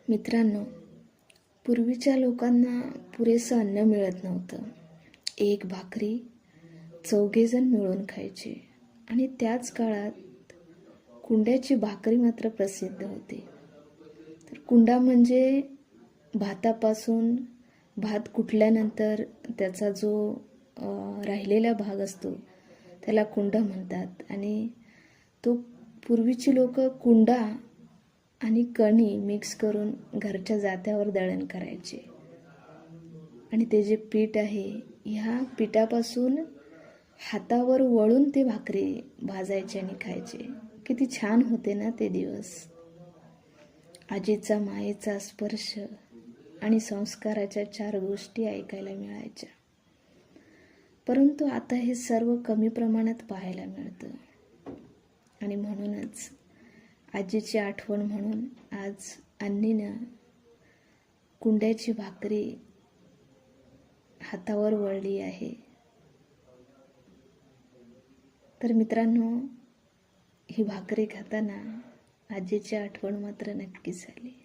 मित्रांनो, पूर्वीच्या लोकांना पुरेसं अन्न मिळत नव्हतं. एक भाकरी चौघेजण मिळून खायचे आणि त्याच काळात कुंड्याची भाकरी मात्र प्रसिद्ध होती. तर कुंडा म्हणजे भातापासून भात कुटल्यानंतर त्याचा जो राहिलेला भाग असतो त्याला कुंडा म्हणतात. आणि तो पूर्वीची लोक कुंडा आणि कणी मिक्स करून घरच्या जात्यावर दळण करायचे आणि ते जे पीठ आहे ह्या पिठापासून हातावर वळून ते भाकरी भाजायचे आणि खायचे. किती छान होते ना ते दिवस. आजीचा मायेचा स्पर्श आणि संस्काराच्या 4 गोष्टी ऐकायला मिळायच्या. परंतु आता हे सर्व कमी प्रमाणात पाहायला मिळतं आणि म्हणूनच आजीची आठवण म्हणून आज अन्नीनं कुंड्याची भाकरी हातावर वळली आहे. तर मित्रांनो, ही भाकरी खाताना आजीची आठवण मात्र नक्कीच झाली.